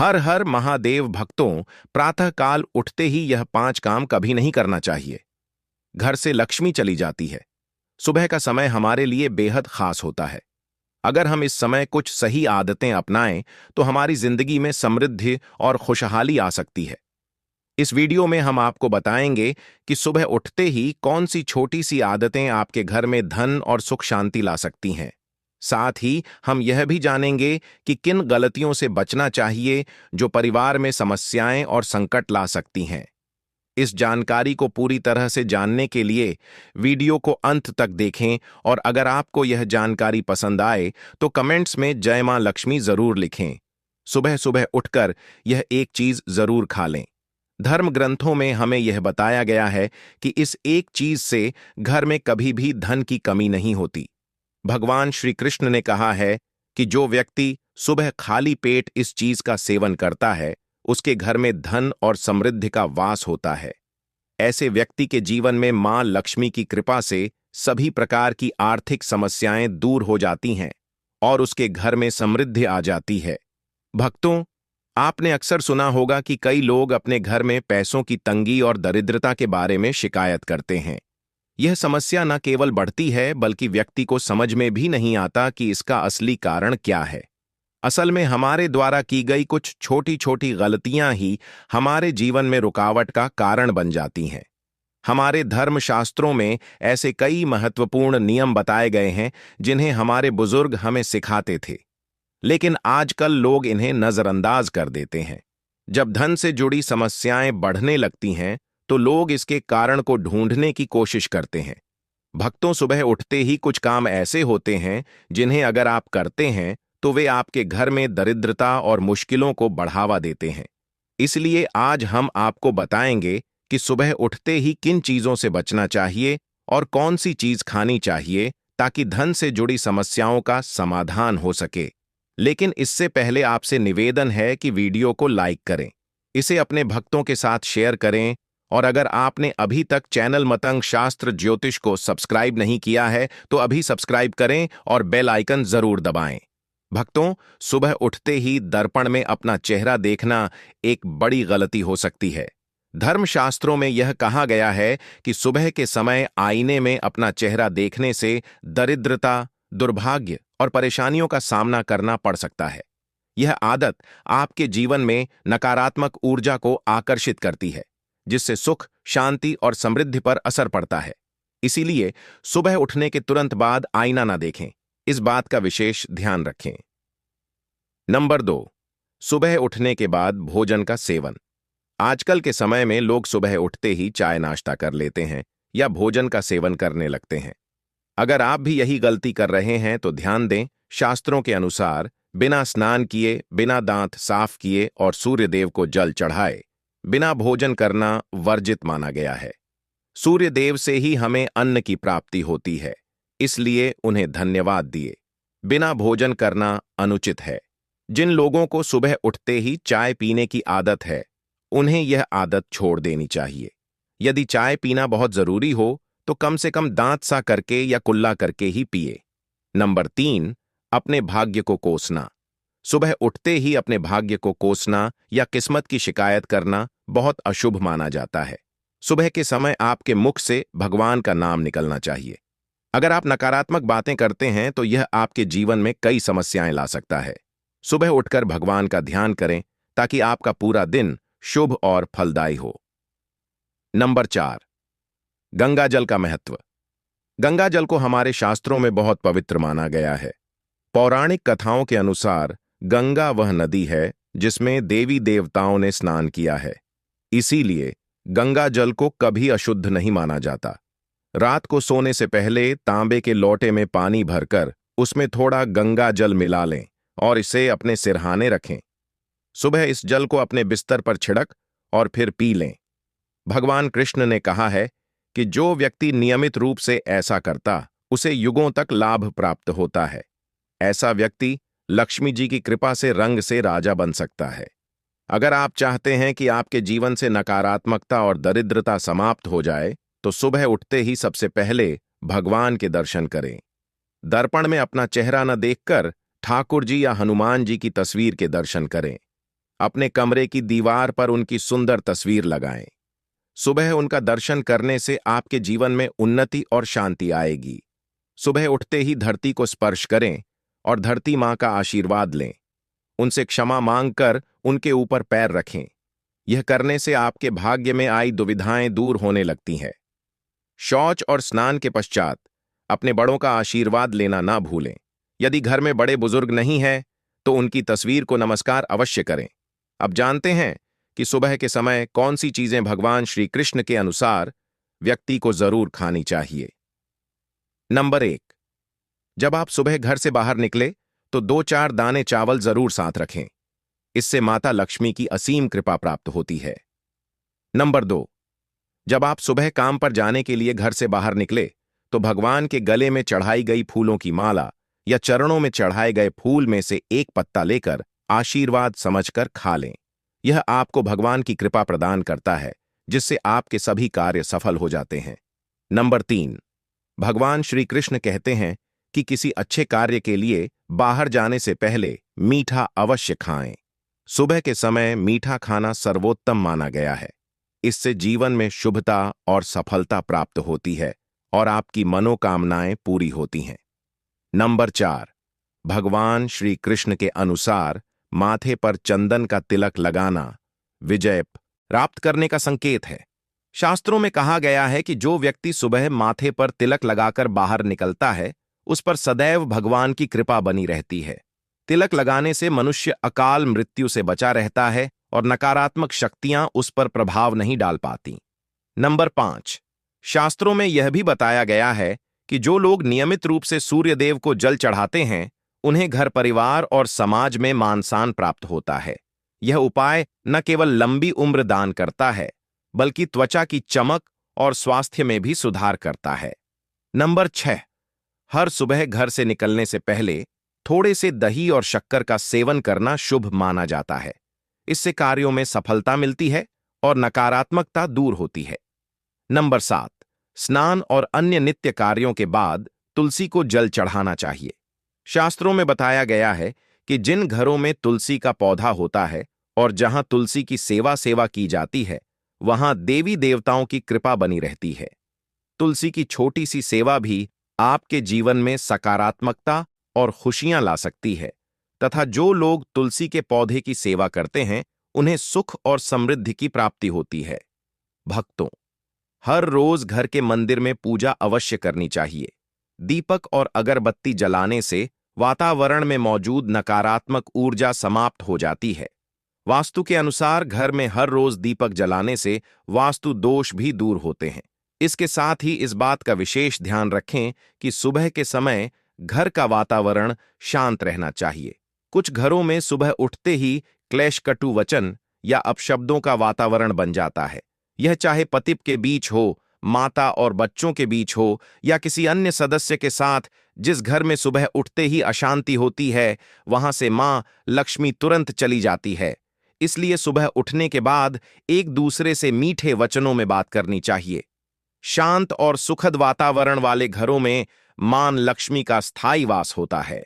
हर हर महादेव भक्तों, प्रातःकाल उठते ही यह 5 काम कभी नहीं करना चाहिए। घर से लक्ष्मी चली जाती है। सुबह का समय हमारे लिए बेहद खास होता है। अगर हम इस समय कुछ सही आदतें अपनाएं तो हमारी जिंदगी में समृद्धि और खुशहाली आ सकती है। इस वीडियो में हम आपको बताएंगे कि सुबह उठते ही कौन सी छोटी सी आदतें आपके घर में धन और सुख शांति ला सकती हैं। साथ ही हम यह भी जानेंगे कि किन गलतियों से बचना चाहिए जो परिवार में समस्याएं और संकट ला सकती हैं। इस जानकारी को पूरी तरह से जानने के लिए वीडियो को अंत तक देखें और अगर आपको यह जानकारी पसंद आए तो कमेंट्स में जय मां लक्ष्मी जरूर लिखें। सुबह सुबह उठकर यह एक चीज जरूर खा लें। धर्म ग्रंथों में हमें यह बताया गया है कि इस एक चीज से घर में कभी भी धन की कमी नहीं होती। भगवान श्री कृष्ण ने कहा है कि जो व्यक्ति सुबह खाली पेट इस चीज का सेवन करता है उसके घर में धन और समृद्धि का वास होता है। ऐसे व्यक्ति के जीवन में मां लक्ष्मी की कृपा से सभी प्रकार की आर्थिक समस्याएं दूर हो जाती हैं और उसके घर में समृद्धि आ जाती है। भक्तों, आपने अक्सर सुना होगा कि कई लोग अपने घर में पैसों की तंगी और दरिद्रता के बारे में शिकायत करते हैं। यह समस्या न केवल बढ़ती है बल्कि व्यक्ति को समझ में भी नहीं आता कि इसका असली कारण क्या है। असल में हमारे द्वारा की गई कुछ छोटी छोटी गलतियां ही हमारे जीवन में रुकावट का कारण बन जाती हैं। हमारे धर्मशास्त्रों में ऐसे कई महत्वपूर्ण नियम बताए गए हैं जिन्हें हमारे बुजुर्ग हमें सिखाते थे, लेकिन आजकल लोग इन्हें नजरअंदाज कर देते हैं। जब धन से जुड़ी समस्याएं बढ़ने लगती हैं तो लोग इसके कारण को ढूंढने की कोशिश करते हैं। भक्तों, सुबह उठते ही कुछ काम ऐसे होते हैं जिन्हें अगर आप करते हैं तो वे आपके घर में दरिद्रता और मुश्किलों को बढ़ावा देते हैं। इसलिए आज हम आपको बताएंगे कि सुबह उठते ही किन चीजों से बचना चाहिए और कौन सी चीज खानी चाहिए ताकि धन से जुड़ी समस्याओं का समाधान हो सके। लेकिन इससे पहले आपसे निवेदन है कि वीडियो को लाइक करें, इसे अपने भक्तों के साथ शेयर करें और अगर आपने अभी तक चैनल मतंग शास्त्र ज्योतिष को सब्सक्राइब नहीं किया है तो अभी सब्सक्राइब करें और बेल आइकन जरूर दबाएं। भक्तों, सुबह उठते ही दर्पण में अपना चेहरा देखना एक बड़ी गलती हो सकती है। धर्मशास्त्रों में यह कहा गया है कि सुबह के समय आईने में अपना चेहरा देखने से दरिद्रता, दुर्भाग्य और परेशानियों का सामना करना पड़ सकता है। यह आदत आपके जीवन में नकारात्मक ऊर्जा को आकर्षित करती है, जिससे सुख, शांति और समृद्धि पर असर पड़ता है। इसीलिए सुबह उठने के तुरंत बाद आईना ना देखें, इस बात का विशेष ध्यान रखें। नंबर 2, सुबह उठने के बाद भोजन का सेवन। आजकल के समय में लोग सुबह उठते ही चाय नाश्ता कर लेते हैं या भोजन का सेवन करने लगते हैं। अगर आप भी यही गलती कर रहे हैं तो ध्यान दें, शास्त्रों के अनुसार बिना स्नान किए, बिना दांत साफ किए और सूर्य देव को जल चढ़ाए बिना भोजन करना वर्जित माना गया है। सूर्य देव से ही हमें अन्न की प्राप्ति होती है, इसलिए उन्हें धन्यवाद दिए बिना भोजन करना अनुचित है। जिन लोगों को सुबह उठते ही चाय पीने की आदत है उन्हें यह आदत छोड़ देनी चाहिए। यदि चाय पीना बहुत जरूरी हो तो कम से कम दांत सा करके या कुल्ला करके ही पिए। नंबर 3, अपने भाग्य को कोसना। सुबह उठते ही अपने भाग्य को कोसना या किस्मत की शिकायत करना बहुत अशुभ माना जाता है। सुबह के समय आपके मुख से भगवान का नाम निकलना चाहिए। अगर आप नकारात्मक बातें करते हैं तो यह आपके जीवन में कई समस्याएं ला सकता है। सुबह उठकर भगवान का ध्यान करें ताकि आपका पूरा दिन शुभ और फलदायी हो। नंबर 4, गंगा जल का महत्व। गंगा जल को हमारे शास्त्रों में बहुत पवित्र माना गया है। पौराणिक कथाओं के अनुसार गंगा वह नदी है जिसमें देवी देवताओं ने स्नान किया है। इसीलिए गंगा जल को कभी अशुद्ध नहीं माना जाता। रात को सोने से पहले तांबे के लोटे में पानी भरकर उसमें थोड़ा गंगा जल मिला लें और इसे अपने सिरहाने रखें। सुबह इस जल को अपने बिस्तर पर छिड़क और फिर पी लें। भगवान कृष्ण ने कहा है कि जो व्यक्ति नियमित रूप से ऐसा करता उसे युगों तक लाभ प्राप्त होता है। ऐसा व्यक्ति लक्ष्मी जी की कृपा से रंग से राजा बन सकता है। अगर आप चाहते हैं कि आपके जीवन से नकारात्मकता और दरिद्रता समाप्त हो जाए तो सुबह उठते ही सबसे पहले भगवान के दर्शन करें। दर्पण में अपना चेहरा न देखकर ठाकुर जी या हनुमान जी की तस्वीर के दर्शन करें। अपने कमरे की दीवार पर उनकी सुंदर तस्वीर लगाएं। सुबह उनका दर्शन करने से आपके जीवन में उन्नति और शांति आएगी। सुबह उठते ही धरती को स्पर्श करें और धरती मां का आशीर्वाद लें। उनसे क्षमा मांगकर उनके ऊपर पैर रखें। यह करने से आपके भाग्य में आई दुविधाएं दूर होने लगती हैं। शौच और स्नान के पश्चात अपने बड़ों का आशीर्वाद लेना ना भूलें। यदि घर में बड़े बुजुर्ग नहीं हैं तो उनकी तस्वीर को नमस्कार अवश्य करें। अब जानते हैं कि सुबह के समय कौन सी चीजें भगवान श्री कृष्ण के अनुसार व्यक्ति को जरूर खानी चाहिए। नंबर 1, जब आप सुबह घर से बाहर निकले तो 2-4 दाने चावल जरूर साथ रखें। इससे माता लक्ष्मी की असीम कृपा प्राप्त होती है। नंबर 2, जब आप सुबह काम पर जाने के लिए घर से बाहर निकले तो भगवान के गले में चढ़ाई गई फूलों की माला या चरणों में चढ़ाए गए फूल में से एक पत्ता लेकर आशीर्वाद समझकर खा लें। यह आपको भगवान की कृपा प्रदान करता है, जिससे आपके सभी कार्य सफल हो जाते हैं। नंबर 3, भगवान श्री कृष्ण कहते हैं कि किसी अच्छे कार्य के लिए बाहर जाने से पहले मीठा अवश्य खाएं। सुबह के समय मीठा खाना सर्वोत्तम माना गया है। इससे जीवन में शुभता और सफलता प्राप्त होती है और आपकी मनोकामनाएं पूरी होती हैं। नंबर 4, भगवान श्री कृष्ण के अनुसार माथे पर चंदन का तिलक लगाना विजय प्राप्त करने का संकेत है। शास्त्रों में कहा गया है कि जो व्यक्ति सुबह माथे पर तिलक लगाकर बाहर निकलता है उस पर सदैव भगवान की कृपा बनी रहती है। तिलक लगाने से मनुष्य अकाल मृत्यु से बचा रहता है और नकारात्मक शक्तियां उस पर प्रभाव नहीं डाल पाती। नंबर 5, शास्त्रों में यह भी बताया गया है कि जो लोग नियमित रूप से सूर्यदेव को जल चढ़ाते हैं उन्हें घर परिवार और समाज में मान सम्मान प्राप्त होता है। यह उपाय न केवल लंबी उम्र दान करता है बल्कि त्वचा की चमक और स्वास्थ्य में भी सुधार करता है। नंबर 6, हर सुबह घर से निकलने से पहले थोड़े से दही और शक्कर का सेवन करना शुभ माना जाता है। इससे कार्यों में सफलता मिलती है और नकारात्मकता दूर होती है। नंबर 7, स्नान और अन्य नित्य कार्यों के बाद तुलसी को जल चढ़ाना चाहिए। शास्त्रों में बताया गया है कि जिन घरों में तुलसी का पौधा होता है और जहां तुलसी की सेवा की जाती है वहां देवी देवताओं की कृपा बनी रहती है। तुलसी की छोटी सी सेवा भी आपके जीवन में सकारात्मकता और खुशियां ला सकती है तथा जो लोग तुलसी के पौधे की सेवा करते हैं उन्हें सुख और समृद्धि की प्राप्ति होती है। भक्तों, हर रोज घर के मंदिर में पूजा अवश्य करनी चाहिए। दीपक और अगरबत्ती जलाने से वातावरण में मौजूद नकारात्मक ऊर्जा समाप्त हो जाती है। वास्तु के अनुसार घर में हर रोज दीपक जलाने से वास्तु दोष भी दूर होते हैं। इसके साथ ही इस बात का विशेष ध्यान रखें कि सुबह के समय घर का वातावरण शांत रहना चाहिए। कुछ घरों में सुबह उठते ही क्लेश, कटु वचन या अपशब्दों का वातावरण बन जाता है। यह चाहे पति के बीच हो, माता और बच्चों के बीच हो या किसी अन्य सदस्य के साथ। जिस घर में सुबह उठते ही अशांति होती है वहां से मां लक्ष्मी तुरंत चली जाती है। इसलिए सुबह उठने के बाद एक दूसरे से मीठे वचनों में बात करनी चाहिए। शांत और सुखद वातावरण वाले घरों में मां लक्ष्मी का स्थायी वास होता है।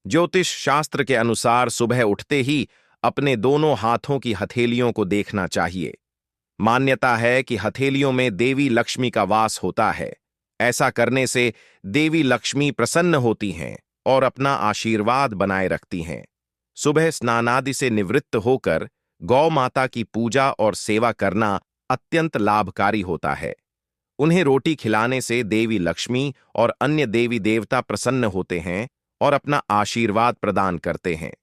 ज्योतिष शास्त्र के अनुसार सुबह उठते ही अपने दोनों हाथों की हथेलियों को देखना चाहिए। मान्यता है कि हथेलियों में देवी लक्ष्मी का वास होता है। ऐसा करने से देवी लक्ष्मी प्रसन्न होती हैं और अपना आशीर्वाद बनाए रखती हैं। सुबह स्नानादि से निवृत्त होकर गौ माता की पूजा और सेवा करना अत्यंत लाभकारी होता है। उन्हें रोटी खिलाने से देवी लक्ष्मी और अन्य देवी देवता प्रसन्न होते हैं और अपना आशीर्वाद प्रदान करते हैं।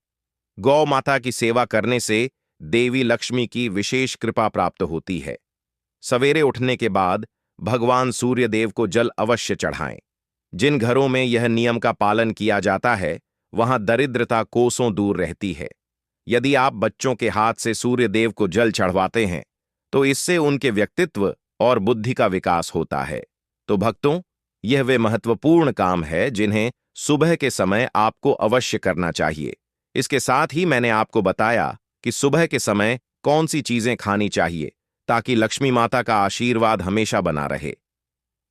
गौ माता की सेवा करने से देवी लक्ष्मी की विशेष कृपा प्राप्त होती है। सवेरे उठने के बाद भगवान सूर्यदेव को जल अवश्य चढ़ाएं। जिन घरों में यह नियम का पालन किया जाता है वहां दरिद्रता कोसों दूर रहती है। यदि आप बच्चों के हाथ से सूर्यदेव को जल चढ़वाते हैं तो इससे उनके व्यक्तित्व और बुद्धि का विकास होता है। तो भक्तों, यह वे महत्वपूर्ण काम है जिन्हें सुबह के समय आपको अवश्य करना चाहिए। इसके साथ ही मैंने आपको बताया कि सुबह के समय कौन सी चीजें खानी चाहिए ताकि लक्ष्मी माता का आशीर्वाद हमेशा बना रहे।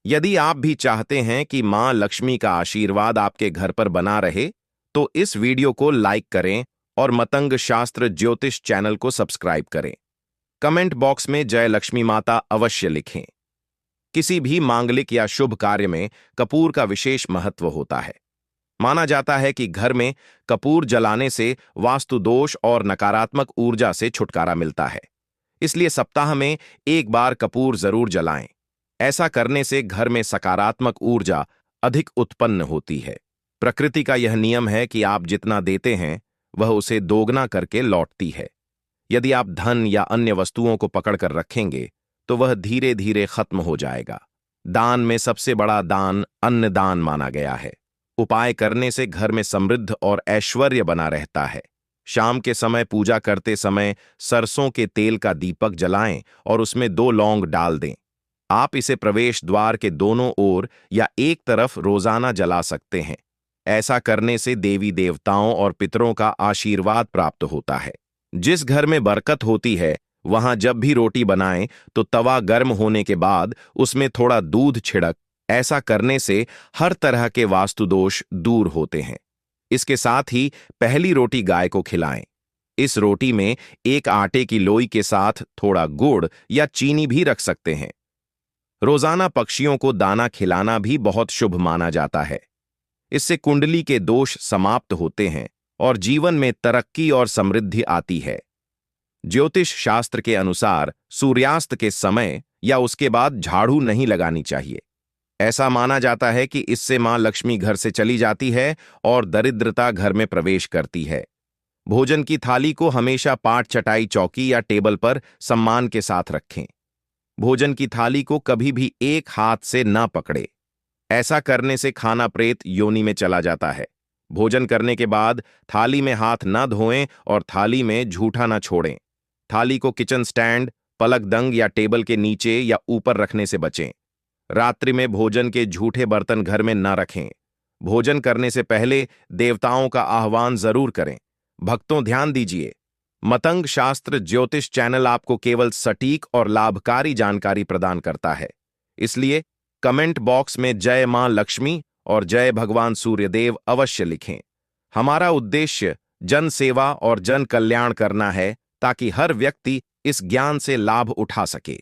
यदि आप भी चाहते हैं कि मां लक्ष्मी का आशीर्वाद आपके घर पर बना रहे तो इस वीडियो को लाइक करें और मतंग शास्त्र ज्योतिष चैनल को सब्सक्राइब करें। कमेंट बॉक्स में जय लक्ष्मी माता अवश्य लिखें। किसी भी मांगलिक या शुभ कार्य में कपूर का विशेष महत्व होता है। माना जाता है कि घर में कपूर जलाने से वास्तु दोष और नकारात्मक ऊर्जा से छुटकारा मिलता है। इसलिए सप्ताह में एक बार कपूर जरूर जलाएं। ऐसा करने से घर में सकारात्मक ऊर्जा अधिक उत्पन्न होती है। प्रकृति का यह नियम है कि आप जितना देते हैं वह उसे दोगुना करके लौटती है। यदि आप धन या अन्य वस्तुओं को पकड़कर रखेंगे तो वह धीरे धीरे खत्म हो जाएगा। दान में सबसे बड़ा दान अन्नदान माना गया है। उपाय करने से घर में समृद्ध और ऐश्वर्य बना रहता है। शाम के समय पूजा करते समय सरसों के तेल का दीपक जलाएं और उसमें 2 लौंग डाल दें। आप इसे प्रवेश द्वार के दोनों ओर या एक तरफ रोजाना जला सकते हैं। ऐसा करने से देवी देवताओं और पितरों का आशीर्वाद प्राप्त होता है। जिस घर में बरकत होती है वहां जब भी रोटी बनाएं तो तवा गर्म होने के बाद उसमें थोड़ा दूध छिड़क। ऐसा करने से हर तरह के वास्तु दोष दूर होते हैं। इसके साथ ही पहली रोटी गाय को खिलाएं। इस रोटी में एक आटे की लोई के साथ थोड़ा गुड़ या चीनी भी रख सकते हैं। रोजाना पक्षियों को दाना खिलाना भी बहुत शुभ माना जाता है। इससे कुंडली के दोष समाप्त होते हैं और जीवन में तरक्की और समृद्धि आती है। ज्योतिष शास्त्र के अनुसार सूर्यास्त के समय या उसके बाद झाड़ू नहीं लगानी चाहिए। ऐसा माना जाता है कि इससे मां लक्ष्मी घर से चली जाती है और दरिद्रता घर में प्रवेश करती है। भोजन की थाली को हमेशा पाट चटाई चौकी या टेबल पर सम्मान के साथ रखें। भोजन की थाली को कभी भी एक हाथ से न पकड़े। ऐसा करने से खाना प्रेत योनि में चला जाता है। भोजन करने के बाद थाली में हाथ न धोएं और थाली में झूठा न छोड़ें। थाली को किचन स्टैंड, पलकदंग या टेबल के नीचे या ऊपर रखने से बचें। रात्रि में भोजन के झूठे बर्तन घर में न रखें। भोजन करने से पहले देवताओं का आह्वान जरूर करें। भक्तों ध्यान दीजिए, मतंग शास्त्र ज्योतिष चैनल आपको केवल सटीक और लाभकारी जानकारी प्रदान करता है। इसलिए कमेंट बॉक्स में जय मां लक्ष्मी और जय भगवान सूर्यदेव अवश्य लिखें। हमारा उद्देश्य जन सेवा और जन कल्याण करना है ताकि हर व्यक्ति इस ज्ञान से लाभ उठा सके।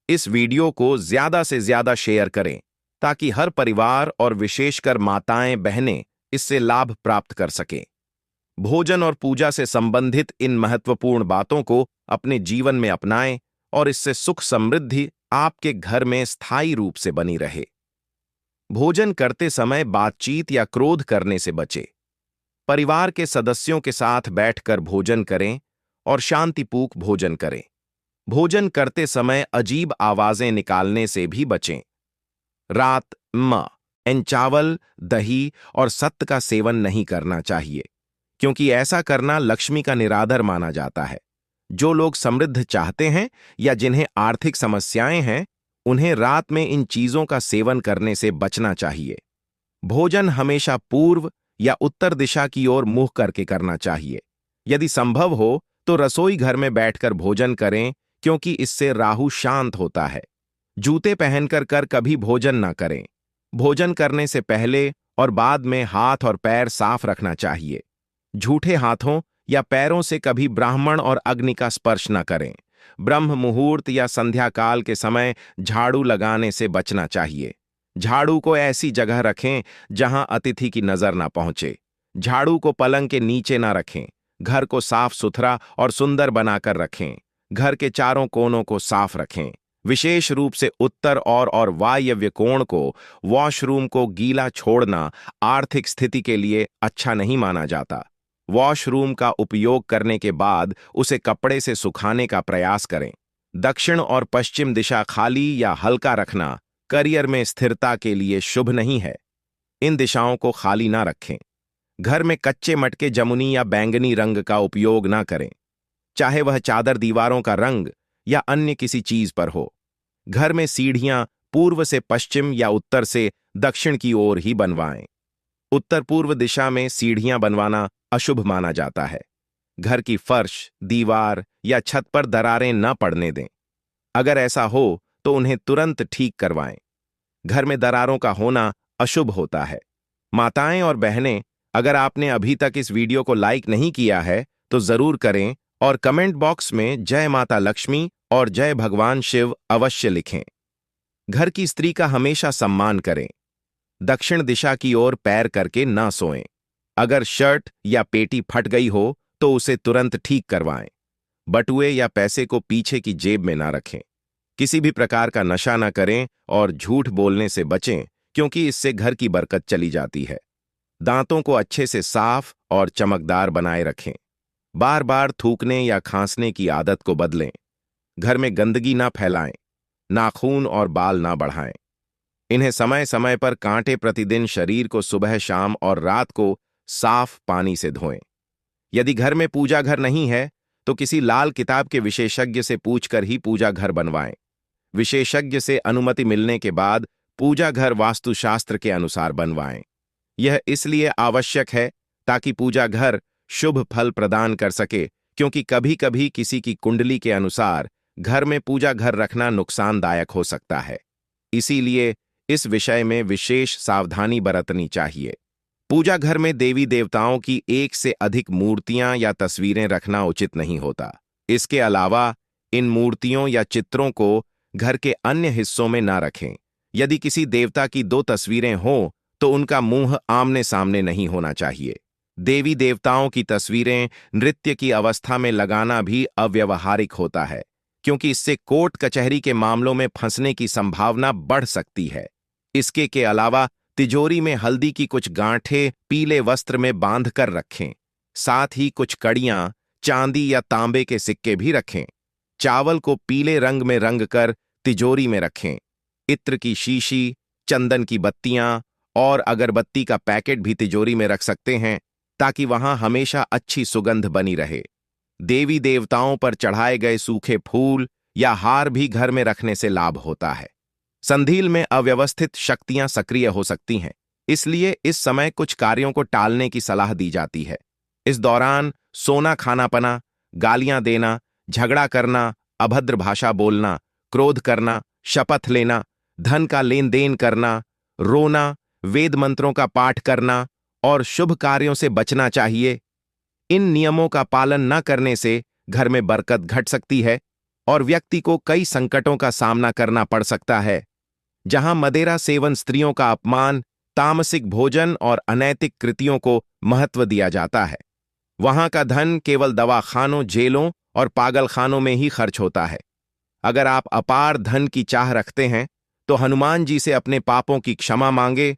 इस वीडियो को ज्यादा से ज्यादा शेयर करें ताकि हर परिवार और विशेषकर माताएं बहनें इससे लाभ प्राप्त कर सकें। भोजन और पूजा से संबंधित इन महत्वपूर्ण बातों को अपने जीवन में अपनाएं और इससे सुख समृद्धि आपके घर में स्थायी रूप से बनी रहे। भोजन करते समय बातचीत या क्रोध करने से बचें। परिवार के सदस्यों के साथ बैठकर भोजन करें और शांतिपूर्वक भोजन करें। भोजन करते समय अजीब आवाजें निकालने से भी बचें। रात में चावल, दही और सत्त का सेवन नहीं करना चाहिए, क्योंकि ऐसा करना लक्ष्मी का निरादर माना जाता है। जो लोग समृद्ध चाहते हैं या जिन्हें आर्थिक समस्याएं हैं, उन्हें रात में इन चीजों का सेवन करने से बचना चाहिए। भोजन हमेशा पूर्व या उत्तर दिशा की ओर मुंह करके करना चाहिए। यदि संभव हो तो रसोई घर में बैठकर भोजन करें, क्योंकि इससे राहु शांत होता है। जूते पहनकर कर कभी भोजन न करें। भोजन करने से पहले और बाद में हाथ और पैर साफ रखना चाहिए। झूठे हाथों या पैरों से कभी ब्राह्मण और अग्नि का स्पर्श न करें। ब्रह्म मुहूर्त या संध्या काल के समय झाड़ू लगाने से बचना चाहिए। झाड़ू को ऐसी जगह रखें जहां अतिथि की नजर न पहुंचे। झाड़ू को पलंग के नीचे न रखें। घर को साफ सुथरा और सुंदर बनाकर रखें। घर के चारों कोनों को साफ रखें। विशेष रूप से उत्तर और वायव्य कोण को, वॉशरूम को गीला छोड़ना आर्थिक स्थिति के लिए अच्छा नहीं माना जाता। वॉशरूम का उपयोग करने के बाद उसे कपड़े से सुखाने का प्रयास करें। दक्षिण और पश्चिम दिशा खाली या हल्का रखना करियर में स्थिरता के लिए शुभ नहीं है। इन दिशाओं को खाली ना रखें। घर में कच्चे मटके जमुनी या बैंगनी रंग का उपयोग ना करें, चाहे वह चादर, दीवारों का रंग या अन्य किसी चीज पर हो। घर में सीढ़ियां पूर्व से पश्चिम या उत्तर से दक्षिण की ओर ही बनवाएं। उत्तर पूर्व दिशा में सीढ़ियां बनवाना अशुभ माना जाता है। घर की फर्श, दीवार या छत पर दरारें न पड़ने दें। अगर ऐसा हो तो उन्हें तुरंत ठीक करवाएं। घर में दरारों का होना अशुभ होता है। माताएं और बहनें अगर आपने अभी तक इस वीडियो को लाइक नहीं किया है तो जरूर करें और कमेंट बॉक्स में जय माता लक्ष्मी और जय भगवान शिव अवश्य लिखें। घर की स्त्री का हमेशा सम्मान करें। दक्षिण दिशा की ओर पैर करके ना सोएं। अगर शर्ट या पेटी फट गई हो तो उसे तुरंत ठीक करवाएं। बटुए या पैसे को पीछे की जेब में ना रखें। किसी भी प्रकार का नशा ना करें और झूठ बोलने से बचें, क्योंकि इससे घर की बरकत चली जाती है। दांतों को अच्छे से साफ और चमकदार बनाए रखें। बार बार थूकने या खांसने की आदत को बदलें। घर में गंदगी ना फैलाएं। नाखून और बाल ना बढ़ाएं। इन्हें समय समय पर कांटे प्रतिदिन शरीर को सुबह शाम और रात को साफ पानी से धोएं। यदि घर में पूजा घर नहीं है तो किसी लाल किताब के विशेषज्ञ से पूछकर ही पूजा घर बनवाएं। विशेषज्ञ से अनुमति मिलने के बाद पूजा घर वास्तुशास्त्र के अनुसार बनवाएं। यह इसलिए आवश्यक है ताकि पूजा घर शुभ फल प्रदान कर सके, क्योंकि कभी कभी किसी की कुंडली के अनुसार घर में पूजा घर रखना नुकसानदायक हो सकता है। इसीलिए इस विषय में विशेष सावधानी बरतनी चाहिए। पूजा घर में देवी देवताओं की एक से अधिक मूर्तियां या तस्वीरें रखना उचित नहीं होता। इसके अलावा इन मूर्तियों या चित्रों को घर के अन्य हिस्सों में ना रखें। यदि किसी देवता की 2 तस्वीरें हों तो उनका मुंह आमने सामने नहीं होना चाहिए। देवी देवताओं की तस्वीरें नृत्य की अवस्था में लगाना भी अव्यवहारिक होता है, क्योंकि इससे कोर्ट कचहरी के मामलों में फंसने की संभावना बढ़ सकती है। इसके के अलावा तिजोरी में हल्दी की कुछ गांठें पीले वस्त्र में बांध कर रखें। साथ ही कुछ कड़ियां, चांदी या तांबे के सिक्के भी रखें। चावल को पीले रंग में रंग कर तिजोरी में रखें। इत्र की शीशी, चंदन की बत्तियां और अगरबत्ती का पैकेट भी तिजोरी में रख सकते हैं, ताकि वहां हमेशा अच्छी सुगंध बनी रहे। देवी देवताओं पर चढ़ाए गए सूखे फूल या हार भी घर में रखने से लाभ होता है। संधील में अव्यवस्थित शक्तियां सक्रिय हो सकती हैं, इसलिए इस समय कुछ कार्यों को टालने की सलाह दी जाती है। इस दौरान सोना खानापना, गालियां देना, झगड़ा करना, अभद्र भाषा बोलना, क्रोध करना, शपथ लेना, धन का लेन देन करना, रोना, वेद मंत्रों का पाठ करना और शुभ कार्यों से बचना चाहिए। इन नियमों का पालन न करने से घर में बरकत घट सकती है और व्यक्ति को कई संकटों का सामना करना पड़ सकता है। जहां मदिरा सेवन, स्त्रियों का अपमान, तामसिक भोजन और अनैतिक कृतियों को महत्व दिया जाता है, वहां का धन केवल दवाखानों, जेलों और पागलखानों में ही खर्च होता है। अगर आप अपार धन की चाह रखते हैं तो हनुमान जी से अपने पापों की क्षमा मांगे